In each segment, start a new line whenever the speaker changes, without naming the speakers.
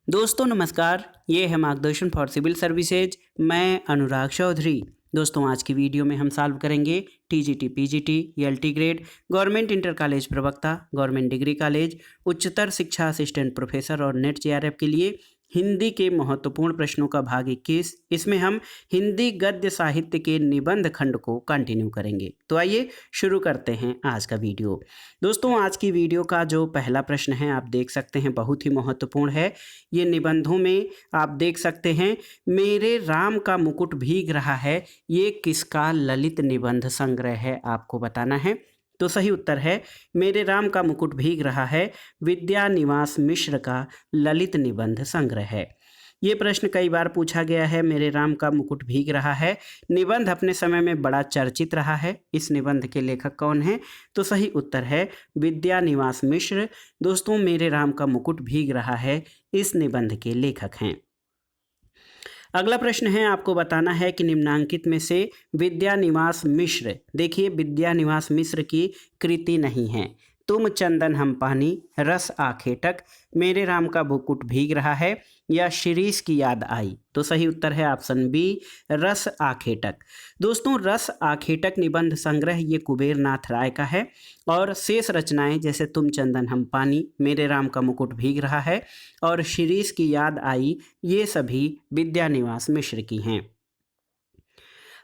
दोस्तों नमस्कार, ये है मार्गदर्शन फॉर सिविल सर्विसेज। मैं अनुराग चौधरी। दोस्तों आज की वीडियो में हम सॉल्व करेंगे TGT, PGT, LT grade, government inter college प्रवक्ता, गवर्नमेंट डिग्री कॉलेज, उच्चतर शिक्षा असिस्टेंट प्रोफेसर और नेट जेआरएफ के लिए हिंदी के महत्वपूर्ण प्रश्नों का भाग 21। इसमें हम हिंदी गद्य साहित्य के निबंध खंड को कंटिन्यू करेंगे। तो आइए शुरू करते हैं आज का वीडियो। दोस्तों आज की वीडियो का जो पहला प्रश्न है आप देख सकते हैं, बहुत ही महत्वपूर्ण है। ये निबंधों में आप देख सकते हैं, मेरे राम का मुकुट भीग रहा है, ये किसका ललित निबंध संग्रह है, आपको बताना है। तो सही उत्तर है मेरे राम का मुकुट भीग रहा है, विद्यानिवास मिश्र का ललित निबंध संग्रह है। ये प्रश्न कई बार पूछा गया है, मेरे राम का मुकुट भीग रहा है निबंध अपने समय में बड़ा चर्चित रहा है। इस निबंध के लेखक कौन हैं? तो सही उत्तर है विद्यानिवास मिश्र। दोस्तों मेरे राम का मुकुट भीग रहा है इस निबंध के लेखक हैं। अगला प्रश्न है, आपको बताना है कि निम्नांकित में से विद्यानिवास मिश्र, देखिए विद्यानिवास मिश्र की कृति नहीं है। तुम चंदन हम पानी, रस आखेटक, मेरे राम का मुकुट भीग रहा है या शिरीष की याद आई। तो सही उत्तर है ऑप्शन बी, रस आखेटक। दोस्तों रस आखेटक निबंध संग्रह ये कुबेर नाथ राय का है और शेष रचनाएं जैसे तुम चंदन हम पानी, मेरे राम का मुकुट भीग रहा है और शिरीष की याद आई, ये सभी विद्यानिवास मिश्र की हैं।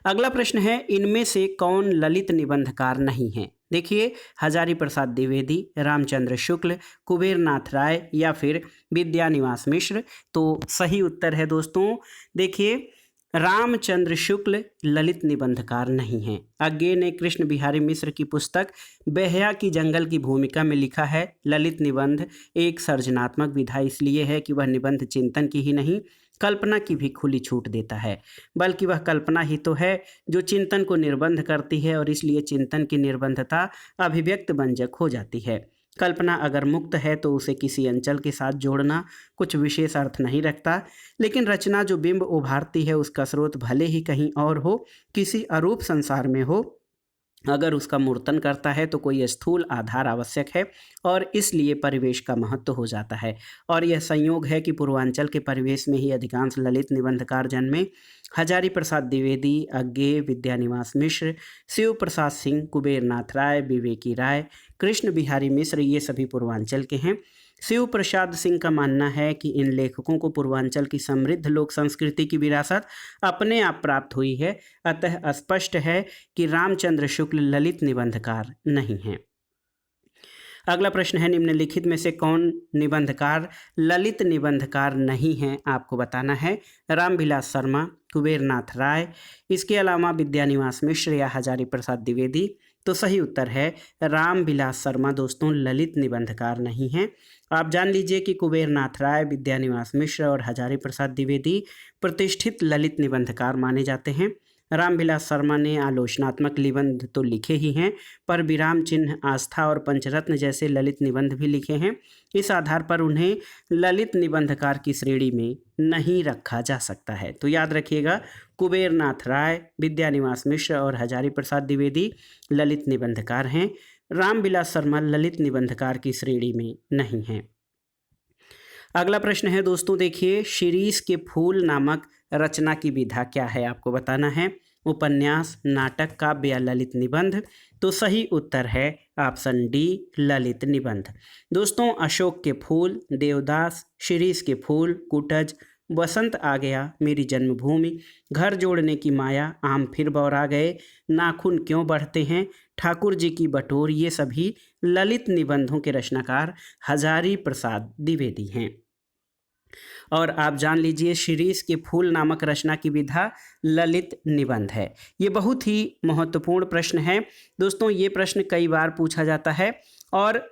अगला प्रश्न है, इनमें से कौन ललित निबंधकार नहीं है? देखिए हजारी प्रसाद द्विवेदी, रामचंद्र शुक्ल, कुबेर नाथ राय या फिर विद्यानिवास मिश्र। तो सही उत्तर है दोस्तों, देखिए रामचंद्र शुक्ल ललित निबंधकार नहीं हैं। अज्ञे ने कृष्ण बिहारी मिश्र की पुस्तक बेहया की जंगल की भूमिका में लिखा है, ललित निबंध एक सर्जनात्मक विधा इसलिए है कि वह निबंध चिंतन की ही नहीं कल्पना की भी खुली छूट देता है, बल्कि वह कल्पना ही तो है जो चिंतन को निर्बंध करती है और इसलिए चिंतन की निर्बंधता अभिव्यक्त व्यंजक हो जाती है। कल्पना अगर मुक्त है तो उसे किसी अंचल के साथ जोड़ना कुछ विशेष अर्थ नहीं रखता, लेकिन रचना जो बिंब उभारती है उसका स्रोत भले ही कहीं और हो, किसी अरूप संसार में हो, अगर उसका मूर्तन करता है तो कोई स्थूल आधार आवश्यक है और इसलिए परिवेश का महत्व हो जाता है। और यह संयोग है कि पूर्वांचल के परिवेश में ही अधिकांश ललित निबंधकार जन्मे। हजारी प्रसाद द्विवेदी, अज्ञे, विद्यानिवास मिश्र, शिव प्रसाद सिंह, कुबेर नाथ राय, विवेकी राय, कृष्ण बिहारी मिश्र, ये सभी पूर्वांचल के हैं। शिव प्रसाद सिंह का मानना है कि इन लेखकों को पूर्वांचल की समृद्ध लोक संस्कृति की विरासत अपने आप प्राप्त हुई है, अतः स्पष्ट है कि रामचंद्र शुक्ल ललित निबंधकार नहीं हैं। अगला प्रश्न है, निम्नलिखित में से कौन निबंधकार ललित निबंधकार नहीं हैं, आपको बताना है। रामविलास शर्मा, कुबेर नाथ राय, इसके अलावा विद्यानिवास मिश्र या हजारी प्रसाद द्विवेदी। तो सही उत्तर है रामविलास शर्मा दोस्तों ललित निबंधकार नहीं हैं। आप जान लीजिए कि कुबेर नाथ राय, विद्यानिवास मिश्र और हजारी प्रसाद द्विवेदी प्रतिष्ठित ललित निबंधकार माने जाते हैं। रामविलास शर्मा ने आलोचनात्मक निबंध तो लिखे ही हैं, पर विराम चिन्ह, आस्था और पंचरत्न जैसे ललित निबंध भी लिखे हैं। इस आधार पर उन्हें ललित निबंधकार की श्रेणी में नहीं रखा जा सकता है। तो याद रखिएगा, कुबेर नाथ राय, विद्यानिवास मिश्र और हजारी प्रसाद द्विवेदी ललित निबंधकार हैं। रामविलास शर्मा ललित निबंधकार की श्रेणी में नहीं हैं। अगला प्रश्न है दोस्तों, देखिए शिरीष के फूल नामक रचना की विधा क्या है, आपको बताना है। उपन्यास, नाटक, काव्य या ललित निबंध। तो सही उत्तर है ऑप्शन डी, ललित निबंध। दोस्तों अशोक के फूल, देवदास, शिरीष के फूल, कुटज, बसंत आ गया, मेरी जन्मभूमि, घर जोड़ने की माया, आम फिर बौरा गए, नाखून क्यों बढ़ते हैं, ठाकुर जी की बटोर, ये सभी ललित निबंधों के रचनाकार हजारी प्रसाद द्विवेदी हैं। और आप जान लीजिए शिरीष के फूल नामक रचना की विधा ललित निबंध है। ये बहुत ही महत्वपूर्ण प्रश्न है दोस्तों, ये प्रश्न कई बार पूछा जाता है। और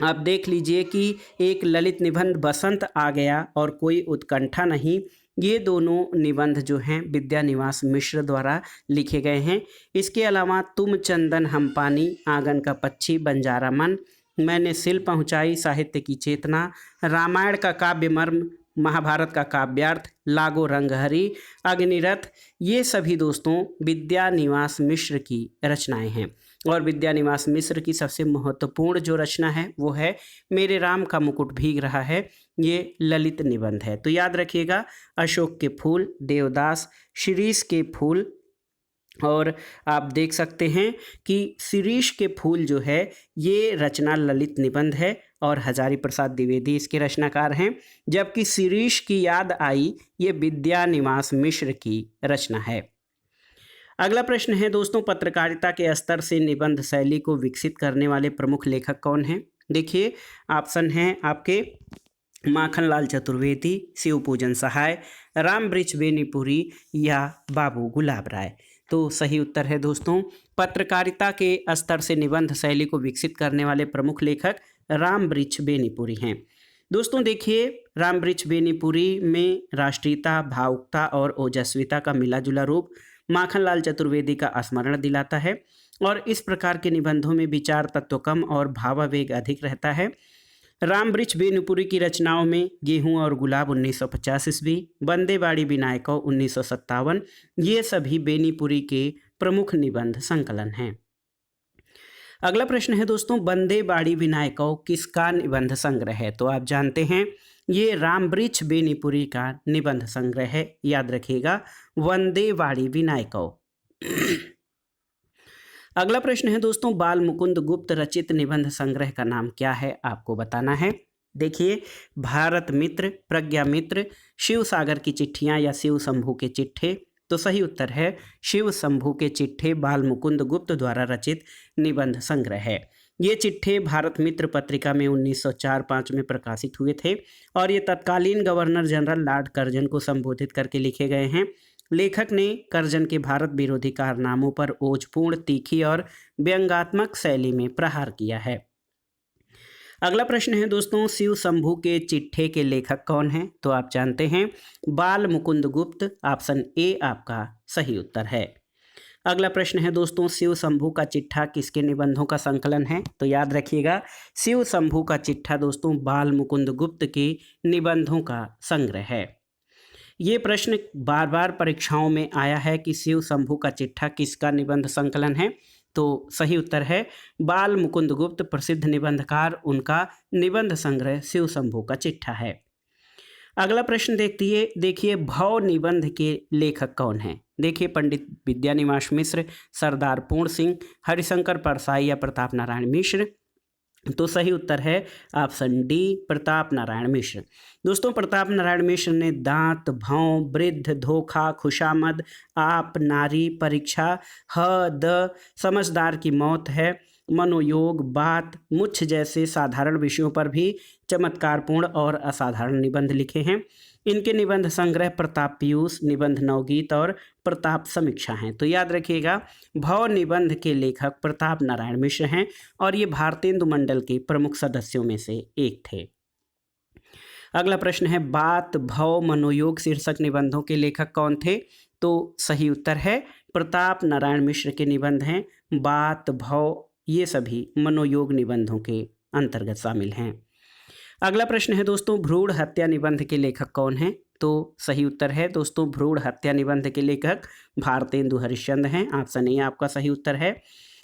आप देख लीजिए कि एक ललित निबंध बसंत आ गया और कोई उत्कंठा नहीं, ये दोनों निबंध जो हैं विद्यानिवास मिश्र द्वारा लिखे गए हैं। इसके अलावा तुम चंदन हम पानी, आंगन का पक्षी, बंजारा मन, मैंने सिल पहुंचाई, साहित्य की चेतना, रामायण का काव्य मर्म, महाभारत का काव्यार्थ, लागो रंगहरी, अग्निरथ, ये सभी दोस्तों विद्यानिवास मिश्र की रचनाएं हैं। और विद्यानिवास मिश्र की सबसे महत्वपूर्ण जो रचना है वो है मेरे राम का मुकुट भीग रहा है। ये ललित निबंध है। तो याद रखिएगा, अशोक के फूल, देवदास, शिरीष के फूल, और आप देख सकते हैं कि शिरीष के फूल जो है ये रचना ललित निबंध है और हजारी प्रसाद द्विवेदी इसके रचनाकार हैं, जबकि शिरीष की याद आई ये विद्यानिवास मिश्र की रचना है। अगला प्रश्न है दोस्तों, पत्रकारिता के स्तर से निबंध शैली को विकसित करने वाले प्रमुख लेखक कौन हैं? देखिए ऑप्शन हैं आपके माखनलाल चतुर्वेदी, शिव पूजन सहाय, रामवृक्ष बेनीपुरी या बाबू गुलाब राय। तो सही उत्तर है दोस्तों, पत्रकारिता के स्तर से निबंध शैली को विकसित करने वाले प्रमुख लेखक रामवृक्ष बेनीपुरी हैं। दोस्तों देखिए, रामवृक्ष बेनीपुरी में राष्ट्रीयता, भावुकता और ओजस्विता का मिला जुला रूप माखनलाल चतुर्वेदी का स्मरण दिलाता है, और इस प्रकार के निबंधों में विचार तत्व कम और भावावेग अधिक रहता है। रामवृक्ष बेनीपुरी की रचनाओं में गेहूं और गुलाब 1950 ईस्वी, बंदे बाड़ी विनायकों 1957, ये सभी बेनीपुरी के प्रमुख निबंध संकलन हैं। अगला प्रश्न है दोस्तों, बंदे बाड़ी विनायकों किसका निबंध संग्रह है? तो आप जानते हैं ये रामवृक्ष बेनीपुरी का निबंध संग्रह है, याद रखिएगा, वंदे बाड़ी विनायकों। अगला प्रश्न है दोस्तों, बाल मुकुंद गुप्त रचित निबंध संग्रह का नाम क्या है? आपको बताना है। देखिए, भारत मित्र, प्रज्ञा मित्र, शिव सागर की चिट्ठियां या शिव शंभू के चिट्ठे। तो सही उत्तर है शिव शंभू के चिट्ठे बाल मुकुंद गुप्त द्वारा रचित निबंध संग्रह है। ये चिट्ठे भारत मित्र पत्रिका में 1904-05 में प्रकाशित हुए थे और ये तत्कालीन गवर्नर जनरल लॉर्ड कर्जन को संबोधित करके लिखे गए हैं। लेखक ने कर्जन के भारत विरोधी कारनामों पर ओजपूर्ण, तीखी और व्यंग्यात्मक शैली में प्रहार किया है। अगला प्रश्न है दोस्तों, शिव शंभू के चिट्ठे के लेखक कौन हैं? तो आप जानते हैं बाल मुकुंद गुप्त। ऑप्शन ए आपका सही उत्तर है। अगला प्रश्न है दोस्तों, शिव शंभू का चिट्ठा किसके निबंधों का संकलन है? तो याद रखिएगा, शिव शंभू का चिट्ठा दोस्तों बाल मुकुंद गुप्त के निबंधों का संग्रह है। ये प्रश्न बार बार परीक्षाओं में आया है कि शिव शंभू का चिट्ठा किसका निबंध संकलन है? तो सही उत्तर है बाल मुकुंद गुप्त प्रसिद्ध निबंधकार, उनका निबंध संग्रह शिव शंभू का चिट्ठा है। अगला प्रश्न देखिए भव निबंध के लेखक कौन हैं? देखिए, पंडित विद्यानिवास मिश्र, सरदार पूर्ण सिंह, हरिशंकर परसाई या प्रताप नारायण मिश्र। तो सही उत्तर है ऑप्शन डी, प्रताप नारायण मिश्र। दोस्तों, प्रताप नारायण मिश्र ने दांत, भौं, वृद्ध, धोखा, खुशामद, आप, नारी, परीक्षा, द, समझदार की मौत है, मनोयोग, बात, मुच्छ जैसे साधारण विषयों पर भी चमत्कारपूर्ण और असाधारण निबंध लिखे हैं। इनके निबंध संग्रह प्रताप पीयूष, निबंध नवगीत और प्रताप समीक्षा हैं। तो याद रखिएगा, भव निबंध के लेखक प्रताप नारायण मिश्र हैं और ये भारतेंदु मंडल के प्रमुख सदस्यों में से एक थे। अगला प्रश्न है, बात, भव, मनोयोग शीर्षक निबंधों के लेखक कौन थे? तो सही उत्तर है प्रताप नारायण मिश्र के निबंध हैं बात, भव, ये सभी मनोयोग निबंधों के अंतर्गत शामिल हैं। अगला प्रश्न है दोस्तों, भ्रूण हत्या निबंध के लेखक कौन हैं? तो सही उत्तर है दोस्तों भ्रूण हत्या निबंध के लेखक भारतेंदु हरिश्चंद्र हैं। ऑप्शन ए आपका सही उत्तर है।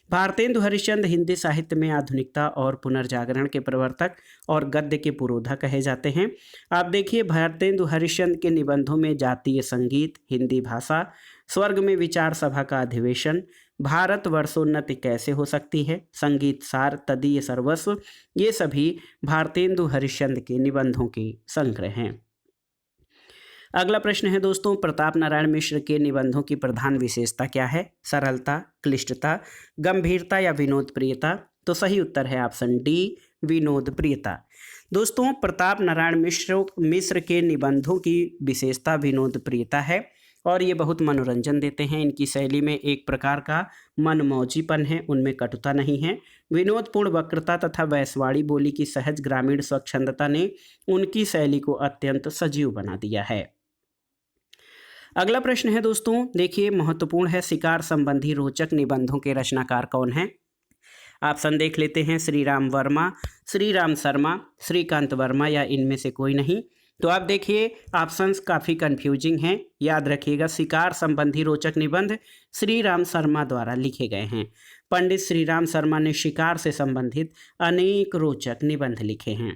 भारतेंदु हरिश्चंद्र हिंदी साहित्य में आधुनिकता और पुनर्जागरण के प्रवर्तक और गद्य के पुरोधा कहे जाते हैं। आप देखिए, भारतेंदु हरिश्चंद्र के निबंधों में जातीय संगीत, हिंदी भाषा, स्वर्ग में विचार सभा का अधिवेशन, भारत वर्षोन्नति कैसे हो सकती है, संगीत सार, तदीय सर्वस्व, ये सभी भारतेंदु हरिश्चंद्र के निबंधों के संग्रह हैं। अगला प्रश्न है दोस्तों, प्रताप नारायण मिश्र के निबंधों की प्रधान विशेषता क्या है? सरलता, क्लिष्टता, गंभीरता या विनोद प्रियता? तो सही उत्तर है ऑप्शन डी, विनोद प्रियता। दोस्तों, प्रताप नारायण मिश्र के निबंधों की विशेषता विनोद प्रियता है और ये बहुत मनोरंजन देते हैं। इनकी शैली में एक प्रकार का मनमौजीपन है, उनमें कटुता नहीं है। विनोदपूर्ण वक्रता तथा वैश्वाड़ी बोली की सहज ग्रामीण स्वच्छंदता ने उनकी शैली को अत्यंत सजीव बना दिया है। अगला प्रश्न है दोस्तों, देखिए महत्वपूर्ण है, शिकार संबंधी रोचक निबंधों के रचनाकार कौन हैं? ऑप्शन देख लेते हैं, श्री राम वर्मा, श्री राम शर्मा, श्रीकांत वर्मा या इनमें से कोई नहीं। तो आप देखिए, ऑप्शंस काफ़ी कंफ्यूजिंग हैं। याद रखिएगा, शिकार संबंधी रोचक निबंध श्री राम शर्मा द्वारा लिखे गए हैं। पंडित श्री राम शर्मा ने शिकार से संबंधित अनेक रोचक निबंध लिखे हैं।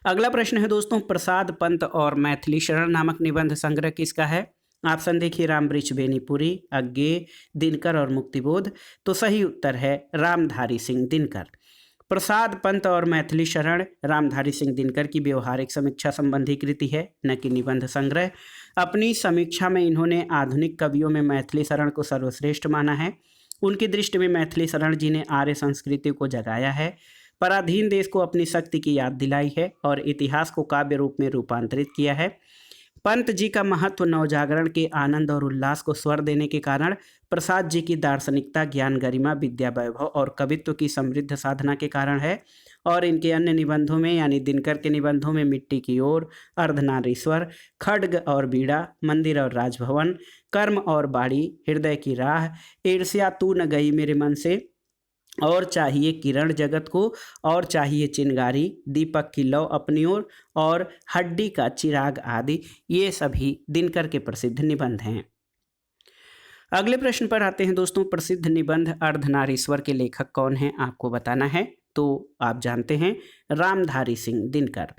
अगला प्रश्न है दोस्तों, प्रसाद पंत और मैथिली शरण नामक निबंध संग्रह किसका है? ऑप्शन देखिए, रामवृक्ष बेनीपुरी, अज्ञेय, दिनकर और मुक्तिबोध। तो सही उत्तर है रामधारी सिंह दिनकर। प्रसाद पंत और मैथिली शरण रामधारी सिंह दिनकर की व्यवहारिक समीक्षा संबंधी कृति है, न कि निबंध संग्रह। अपनी समीक्षा में इन्होंने आधुनिक कवियों में मैथिली शरण को सर्वश्रेष्ठ माना है। उनकी दृष्टि में मैथिली शरण जी ने आर्य संस्कृति को जगाया है, पराधीन देश को अपनी शक्ति की याद दिलाई है और इतिहास को काव्य रूप में रूपांतरित किया है। पंत जी का महत्व नवजागरण के आनंद और उल्लास को स्वर देने के कारण, प्रसाद जी की दार्शनिकता, ज्ञान, गरिमा, विद्या, वैभव और कवित्व की समृद्ध साधना के कारण है। और इनके अन्य निबंधों में यानी दिनकर के निबंधों में मिट्टी की ओर, अर्धनारीश्वर, खड्ग और बीड़ा, मंदिर और राजभवन, कर्म और बाड़ी, हृदय की राह, ईर्ष्या तू न गई मेरे मन से, और चाहिए किरण जगत को, और चाहिए चिनगारी, दीपक की लौ अपनी ओर, और हड्डी का चिराग आदि, ये सभी दिनकर के प्रसिद्ध निबंध हैं। अगले प्रश्न पर आते हैं दोस्तों, प्रसिद्ध निबंध अर्धनारीश्वर के लेखक कौन हैं आपको बताना है। तो आप जानते हैं रामधारी सिंह दिनकर।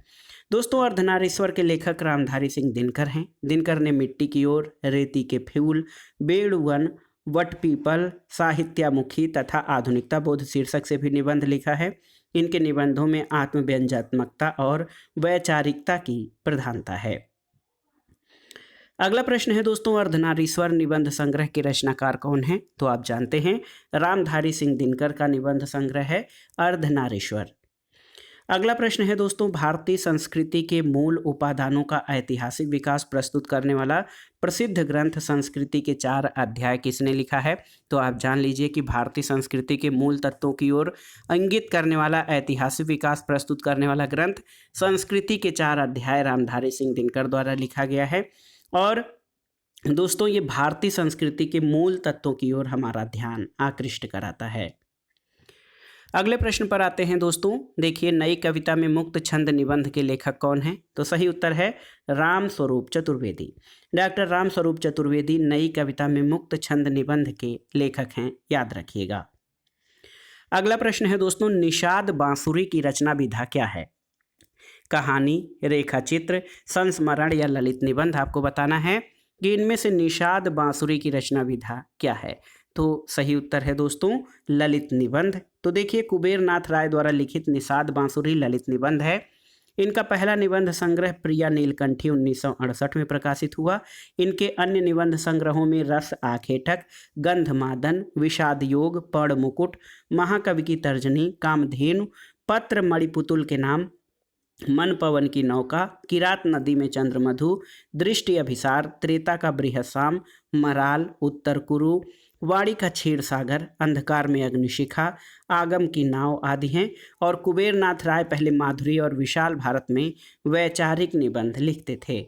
दोस्तों, अर्धनारीश्वर के लेखक रामधारी सिंह दिनकर हैं। दिनकर ने मिट्टी की ओर, रेती के फूल, बेड़ुवन, वट पीपल, साहित्यामुखी तथा आधुनिकता बोध शीर्षक से भी निबंध लिखा है। इनके निबंधों में आत्मव्यंग्यात्मकता और वैचारिकता की प्रधानता है। अगला प्रश्न है दोस्तों, अर्धनारीश्वर निबंध संग्रह के रचनाकार कौन हैं? तो आप जानते हैं रामधारी सिंह दिनकर का निबंध संग्रह है अर्धनारीश्वर। अगला प्रश्न है दोस्तों, भारतीय संस्कृति के मूल उपादानों का ऐतिहासिक विकास प्रस्तुत करने वाला प्रसिद्ध ग्रंथ संस्कृति के 4 अध्याय किसने लिखा है? तो आप जान लीजिए कि भारतीय संस्कृति के मूल तत्वों की ओर इंगित करने वाला, ऐतिहासिक विकास प्रस्तुत करने वाला ग्रंथ संस्कृति के 4 अध्याय रामधारी सिंह दिनकर द्वारा लिखा गया है। और दोस्तों, ये भारतीय संस्कृति के मूल तत्वों की ओर हमारा ध्यान आकृष्ट कराता है। अगले प्रश्न पर आते हैं दोस्तों, देखिए, नई कविता में मुक्त छंद निबंध के लेखक कौन हैं? तो सही उत्तर है राम स्वरूप चतुर्वेदी। डॉक्टर राम स्वरूप चतुर्वेदी नई कविता में मुक्त छंद निबंध के लेखक हैं, याद रखिएगा। अगला प्रश्न है दोस्तों, निषाद बांसुरी की रचना विधा क्या है? कहानी, रेखा चित्र, संस्मरण या ललित निबंध। आपको बताना है कि इनमें से निषाद बांसुरी की रचना विधा क्या है। तो सही उत्तर है दोस्तों ललित निबंध। तो देखिए, कुबेर नाथ राय द्वारा लिखित निषाद बांसुरी ललित निबंध है। इनका पहला निबंध संग्रह प्रिया नीलकंठी 1968 में प्रकाशित हुआ। इनके अन्य निबंध संग्रहों में रस आखेटक, गंधमादन, विषाद योग, पर्ण मुकुट, महाकवि की तर्जनी, कामधेनु, पत्र मणिपुतुल के नाम, मन पवन की नौका, किरात नदी में चंद्रमधु, दृष्टि अभिसार, त्रेता का बृहस्साम, मराल, उत्तर कुरु, वाणी का क्षीर सागर, अंधकार में अग्निशिखा, आगम की नाव आदि हैं। और कुबेर नाथ राय पहले माधुरी और विशाल भारत में वैचारिक निबंध लिखते थे।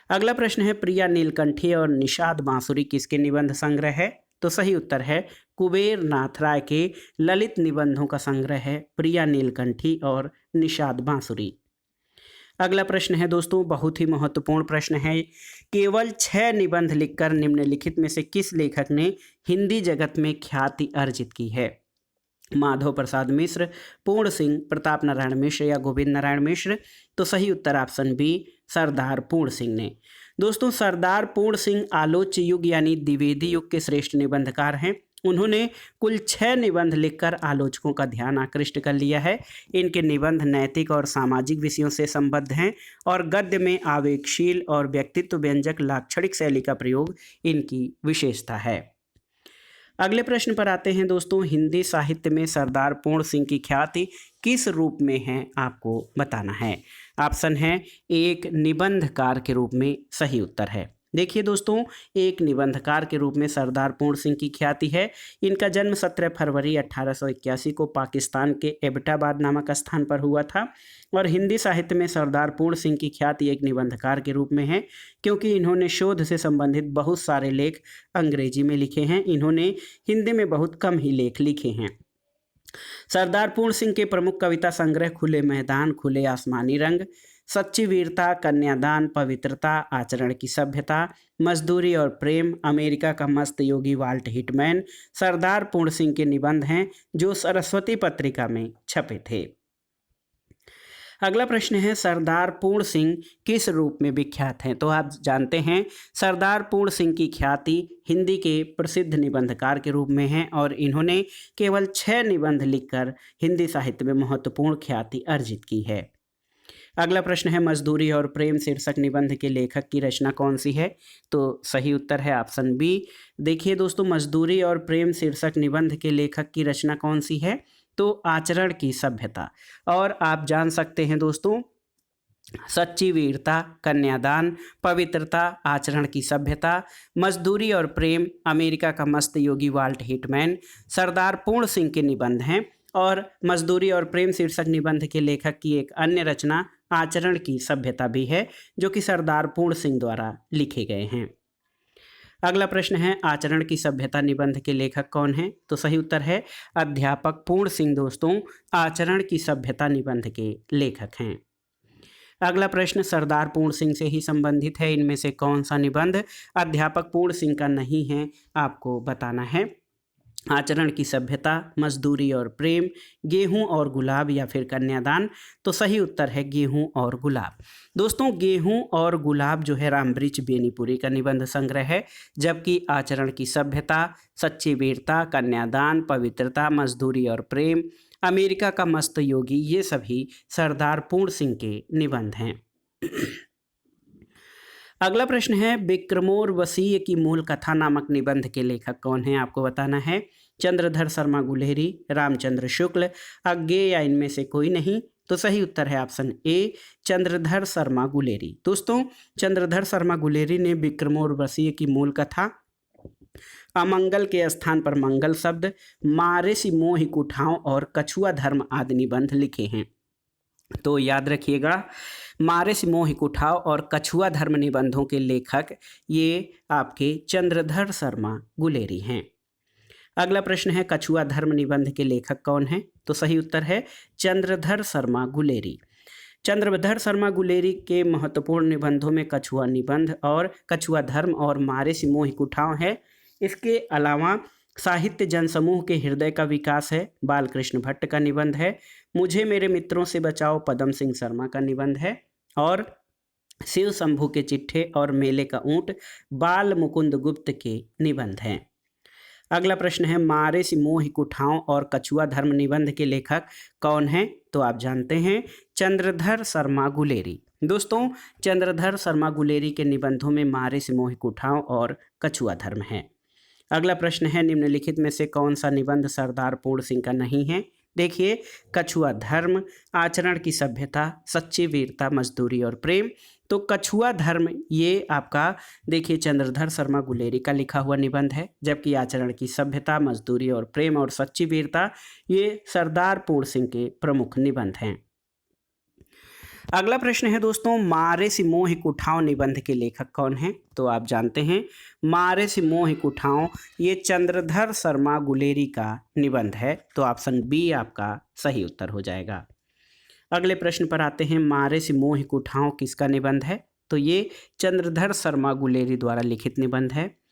अगला प्रश्न है, प्रिया नीलकंठी और निषाद बांसुरी किसके निबंध संग्रह है? तो सही उत्तर है कुबेर नाथ राय के ललित निबंधों का संग्रह है प्रिया नीलकंठी और निषाद बांसुरी। अगला प्रश्न है दोस्तों, बहुत ही महत्वपूर्ण प्रश्न है। केवल 6 निबंध लिखकर निम्नलिखित में से किस लेखक ने हिंदी जगत में ख्याति अर्जित की है? माधव प्रसाद मिश्र, पूर्ण सिंह, प्रताप नारायण मिश्र या गोविंद नारायण मिश्र। तो सही उत्तर ऑप्शन बी सरदार पूर्ण सिंह ने। दोस्तों, सरदार पूर्ण सिंह आलोच्य युग यानी द्विवेदी युग के श्रेष्ठ निबंधकार हैं। उन्होंने कुल 6 निबंध लिखकर आलोचकों का ध्यान आकृष्ट कर लिया है। इनके निबंध नैतिक और सामाजिक विषयों से संबद्ध हैं और गद्य में आवेगशील और व्यक्तित्व व्यंजक लाक्षणिक शैली का प्रयोग इनकी विशेषता है। अगले प्रश्न पर आते हैं दोस्तों, हिंदी साहित्य में सरदार पूर्ण सिंह की ख्याति किस रूप में है आपको बताना है। ऑप्शन है एक निबंधकार के रूप में सही उत्तर है। देखिए दोस्तों, एक निबंधकार के रूप में सरदार पूर्ण सिंह की ख्याति है। इनका जन्म 17 फरवरी 1881 को पाकिस्तान के एबटाबाद नामक स्थान पर हुआ था। और हिंदी साहित्य में सरदार पूर्ण सिंह की ख्याति एक निबंधकार के रूप में है, क्योंकि इन्होंने शोध से संबंधित बहुत सारे लेख अंग्रेजी में लिखे हैं। इन्होंने हिंदी में बहुत कम ही लेख लिखे हैं। सरदार पूर्ण सिंह के प्रमुख कविता संग्रह खुले मैदान, खुले आसमानी रंग, सच्ची वीरता, कन्यादान, पवित्रता, आचरण की सभ्यता, मजदूरी और प्रेम, अमेरिका का मस्त योगी वाल्ट हिटमैन सरदार पूर्ण सिंह के निबंध हैं जो सरस्वती पत्रिका में छपे थे। अगला प्रश्न है सरदार पूर्ण सिंह किस रूप में विख्यात हैं? तो आप जानते हैं सरदार पूर्ण सिंह की ख्याति हिंदी के प्रसिद्ध निबंधकार के रूप में है और इन्होंने केवल 6 निबंध लिखकर हिंदी साहित्य में महत्वपूर्ण ख्याति अर्जित की है। अगला प्रश्न है मजदूरी और प्रेम शीर्षक निबंध के लेखक की रचना कौन सी है? तो सही उत्तर है ऑप्शन बी। देखिए दोस्तों, मजदूरी और प्रेम शीर्षक निबंध के लेखक की रचना कौन सी है? तो आचरण की सभ्यता। और आप जान सकते हैं दोस्तों, सच्ची वीरता, कन्यादान, पवित्रता, आचरण की सभ्यता, मजदूरी और प्रेम, अमेरिका का मस्त योगी वाल्ट हिटमैन, सरदार पूर्ण सिंह के निबंध हैं। और मजदूरी और प्रेम शीर्षक निबंध के लेखक की एक अन्य रचना आचरण की सभ्यता भी है, जो कि सरदार पूर्ण सिंह द्वारा लिखे गए हैं। अगला प्रश्न है आचरण की सभ्यता निबंध के लेखक कौन हैं? तो सही उत्तर है अध्यापक पूर्ण सिंह दोस्तों आचरण की सभ्यता निबंध के लेखक हैं। अगला प्रश्न सरदार पूर्ण सिंह से ही संबंधित है, इनमें से कौन सा निबंध अध्यापक पूर्ण सिंह का नहीं है, आपको बताना है। आचरण की सभ्यता, मजदूरी और प्रेम, गेहूं और गुलाब या फिर कन्यादान? तो सही उत्तर है गेहूं और गुलाब। दोस्तों, गेहूं और गुलाब जो है रामबृछ बेनीपुरी का निबंध संग्रह है, जबकि आचरण की सभ्यता, सच्ची वीरता, कन्यादान, पवित्रता, मजदूरी और प्रेम, अमेरिका का मस्त योगी, ये सभी सरदार पूर्ण सिंह के निबंध हैं। अगला प्रश्न है विक्रमोर्वशीय की मूल कथा नामक निबंध के लेखक कौन है, आपको बताना है। चंद्रधर शर्मा गुलेरी, रामचंद्र शुक्ल, अज्ञेय या इनमें से कोई नहीं? तो सही उत्तर है ऑप्शन ए, चंद्रधर शर्मा गुलेरी। दोस्तों, चंद्रधर शर्मा गुलेरी ने विक्रमोर्वशीय की मूल कथा, अमंगल के स्थान पर मंगल शब्द, मारे सी मोहि कुठाओं और कछुआ धर्म आदि निबंध लिखे हैं। तो याद रखिएगा, मारे से मोहि कुठाओ और कछुआ धर्म निबंधों के लेखक ये आपके चंद्रधर शर्मा गुलेरी हैं। अगला प्रश्न है कछुआ धर्म निबंध के लेखक कौन हैं? तो सही उत्तर है चंद्रधर शर्मा गुलेरी। चंद्रधर शर्मा गुलेरी के महत्वपूर्ण निबंधों में कछुआ निबंध और कछुआ धर्म और मारे से मोहि कुठाओ है। इसके अलावा साहित्य जनसमूह के हृदय का विकास है, बालकृष्ण भट्ट का निबंध है। मुझे मेरे मित्रों से बचाओ, पदम सिंह शर्मा का निबंध है। और शिव शंभू के चिट्ठे और मेले का ऊंट, बाल मुकुंद गुप्त के निबंध हैं। अगला प्रश्न है मारे सी मोहि कुठाओं और कछुआ धर्म निबंध के लेखक कौन हैं? तो आप जानते हैं चंद्रधर शर्मा गुलेरी। दोस्तों, चंद्रधर शर्मा गुलेरी के निबंधों में मारे सी मोहि कुठाओं और कछुआ धर्म है। अगला प्रश्न है निम्नलिखित में से कौन सा निबंध सरदार पूर्ण सिंह का नहीं है? देखिए, कछुआ धर्म, आचरण की सभ्यता, सच्ची वीरता, मजदूरी और प्रेम। तो कछुआ धर्म ये आपका देखिए चंद्रधर शर्मा गुलेरी का लिखा हुआ निबंध है, जबकि आचरण की सभ्यता, मजदूरी और प्रेम और सच्ची वीरता ये सरदार पूर्ण सिंह के प्रमुख निबंध हैं। अगला प्रश्न है दोस्तों मारे सी मोहि कुठाओं निबंध के लेखक कौन हैं? तो आप जानते हैं मारे सी मोहि कुठाओं ये चंद्रधर शर्मा गुलेरी का निबंध है। तो ऑप्शन बी आपका सही उत्तर हो जाएगा। अगले प्रश्न पर आते हैं मारे सी मोहि कुठाओं किसका निबंध है? तो ये चंद्रधर शर्मा गुलेरी द्वारा लिखित निबंध है।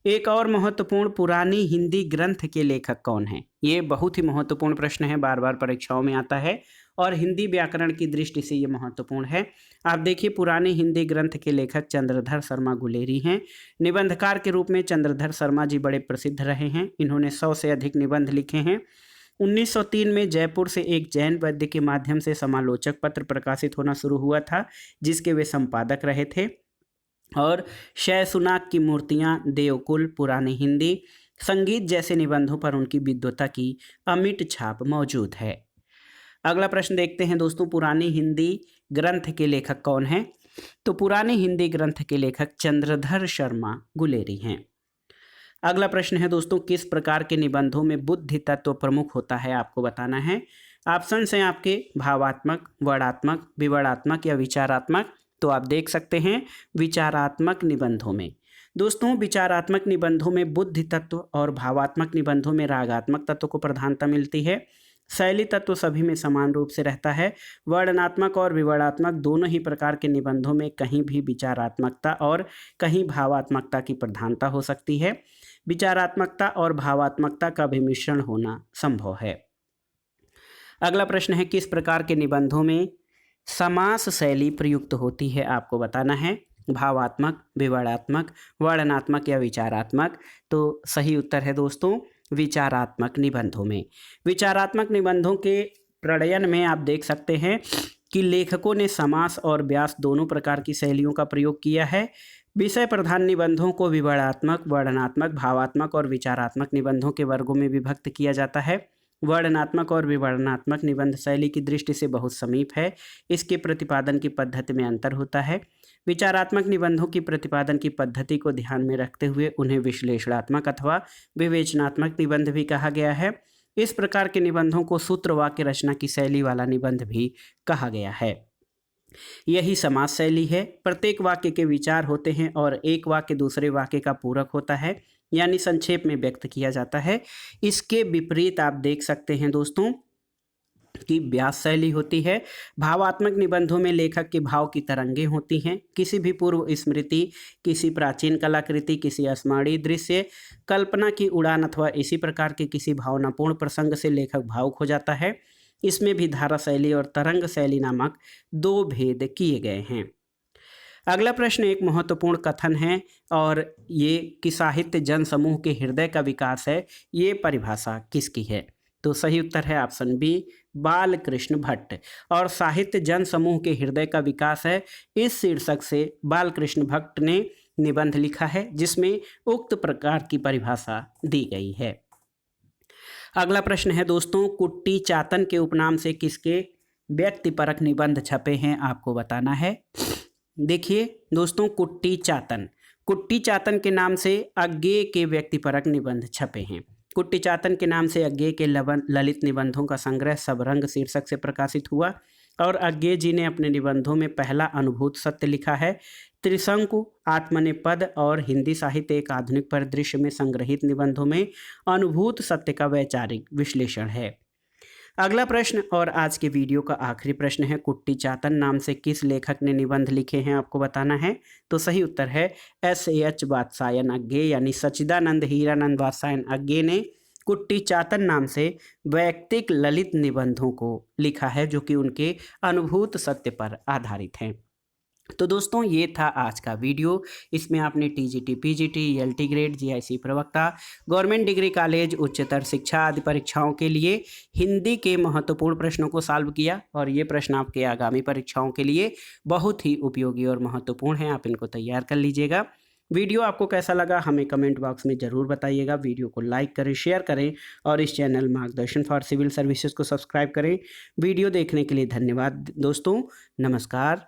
एक और महत्वपूर्ण पुरानी हिंदी ग्रंथ के लेखक कौन हैं? ये बहुत ही महत्वपूर्ण प्रश्न है, बार बार परीक्षाओं में आता है और हिंदी व्याकरण की दृष्टि से ये महत्वपूर्ण है। आप देखिए, पुराने हिंदी ग्रंथ के लेखक चंद्रधर शर्मा गुलेरी हैं। निबंधकार के रूप में चंद्रधर शर्मा जी बड़े प्रसिद्ध रहे हैं। इन्होंने 100 से अधिक निबंध लिखे हैं। 1903 में जयपुर से एक जैन वैद्य के माध्यम से समालोचक पत्र प्रकाशित होना शुरू हुआ था, जिसके वे संपादक रहे थे। और शैसुनाक की मूर्तियाँ, देवकुल, पुरानी हिंदी, संगीत जैसे निबंधों पर उनकी विद्वता की अमिट छाप मौजूद है। अगला प्रश्न देखते हैं दोस्तों पुरानी हिंदी ग्रंथ के लेखक कौन हैं? तो पुरानी हिंदी ग्रंथ के लेखक चंद्रधर शर्मा गुलेरी हैं। अगला प्रश्न है दोस्तों किस प्रकार के निबंधों में बुद्धि तत्व प्रमुख होता है, आपको बताना है। ऑप्शन हैं आपके भावात्मक, वर्णात्मक, विवरणात्मक या विचारात्मक। तो आप देख सकते हैं विचारात्मक निबंधों में। दोस्तों, विचारात्मक निबंधों में बुद्धि तत्व और भावात्मक निबंधों में रागात्मक तत्व को प्रधानता मिलती है। शैली तत्व सभी में समान रूप से रहता है। वर्णनात्मक और विवरणात्मक दोनों ही प्रकार के निबंधों में कहीं भी विचारात्मकता और कहीं भावात्मकता की प्रधानता हो सकती है। विचारात्मकता और भावात्मकता का भी मिश्रण होना संभव है। अगला प्रश्न है किस प्रकार के निबंधों में समास शैली प्रयुक्त होती है आपको बताना है? भावात्मक, विवरणात्मक, वर्णनात्मक या विचारात्मक? तो सही उत्तर है दोस्तों विचारात्मक निबंधों में। विचारात्मक निबंधों के प्रणयन में आप देख सकते हैं कि लेखकों ने समास और व्यास दोनों प्रकार की शैलियों का प्रयोग किया है। विषय प्रधान निबंधों को विवरणात्मक, वर्णनात्मक, भावात्मक और विचारात्मक निबंधों के वर्गों में विभक्त किया जाता है। वर्णनात्मक और विवरणात्मक निबंध शैली की दृष्टि से बहुत समीप है। इसके प्रतिपादन की पद्धति में अंतर होता है। विचारात्मक निबंधों की प्रतिपादन की पद्धति को ध्यान में रखते हुए उन्हें विश्लेषणात्मक अथवा विवेचनात्मक निबंध भी कहा गया है। इस प्रकार के निबंधों को सूत्र वाक्य रचना की शैली वाला निबंध भी कहा गया है। यही समास शैली है। प्रत्येक वाक्य के विचार होते हैं और एक वाक्य दूसरे वाक्य का पूरक होता है, यानी संक्षेप में व्यक्त किया जाता है। इसके विपरीत आप देख सकते हैं दोस्तों कि व्यास शैली होती है। भावात्मक निबंधों में लेखक के भाव की तरंगें होती हैं। किसी भी पूर्व स्मृति, किसी प्राचीन कलाकृति, किसी स्मरणीय दृश्य, कल्पना की उड़ान अथवा इसी प्रकार के किसी भावनापूर्ण प्रसंग से लेखक भावुक हो जाता है। इसमें भी धारा शैली और तरंग शैली नामक दो भेद किए गए हैं। अगला प्रश्न एक महत्वपूर्ण कथन है और ये कि साहित्य जन समूह के हृदय का विकास है। ये परिभाषा किसकी है? तो सही उत्तर है ऑप्शन बी, बालकृष्ण भट्ट। और साहित्य जन समूह के हृदय का विकास है, इस शीर्षक से बालकृष्ण भट्ट ने निबंध लिखा है जिसमें उक्त प्रकार की परिभाषा दी गई है। अगला प्रश्न है दोस्तों, कुट्टी चातन के उपनाम से किसके व्यक्तिपरक निबंध छपे हैं आपको बताना है। देखिए दोस्तों, कुट्टी चातन के नाम से अज्ञेय के व्यक्तिपरक निबंध छपे हैं। कुट्टी चातन के नाम से अज्ञेय के ललित निबंधों का संग्रह सबरंग शीर्षक से प्रकाशित हुआ और अज्ञेय जी ने अपने निबंधों में पहला अनुभूत सत्य लिखा है। त्रिशंकु, आत्मनेपद और हिंदी साहित्य एक आधुनिक परिदृश्य में संग्रहित निबंधों में अनुभूत सत्य का वैचारिक विश्लेषण है। अगला प्रश्न और आज के वीडियो का आखिरी प्रश्न है, कुट्टी चातन नाम से किस लेखक ने निबंध लिखे हैं आपको बताना है। तो सही उत्तर है S.H. वात्सायन अज्ञेय, यानी सच्चिदानंद हीरानंद वात्सायन अज्ञेय ने कुट्टी चातन नाम से वैयक्तिक ललित निबंधों को लिखा है जो कि उनके अनुभूत सत्य पर आधारित हैं। तो दोस्तों ये था आज का वीडियो। इसमें आपने TGT, PGT, LT grade, GIC प्रवक्ता, गवर्नमेंट डिग्री कॉलेज, उच्चतर शिक्षा आदि परीक्षाओं के लिए हिंदी के महत्वपूर्ण प्रश्नों को सॉल्व किया और ये प्रश्न आपके आगामी परीक्षाओं के लिए बहुत ही उपयोगी और महत्वपूर्ण हैं। आप इनको तैयार कर लीजिएगा। वीडियो आपको कैसा लगा हमें कमेंट बॉक्स में ज़रूर बताइएगा। वीडियो को लाइक करें, शेयर करें और इस चैनल मार्गदर्शन फॉर सिविल सर्विसेज को सब्सक्राइब करें। वीडियो देखने के लिए धन्यवाद दोस्तों। नमस्कार।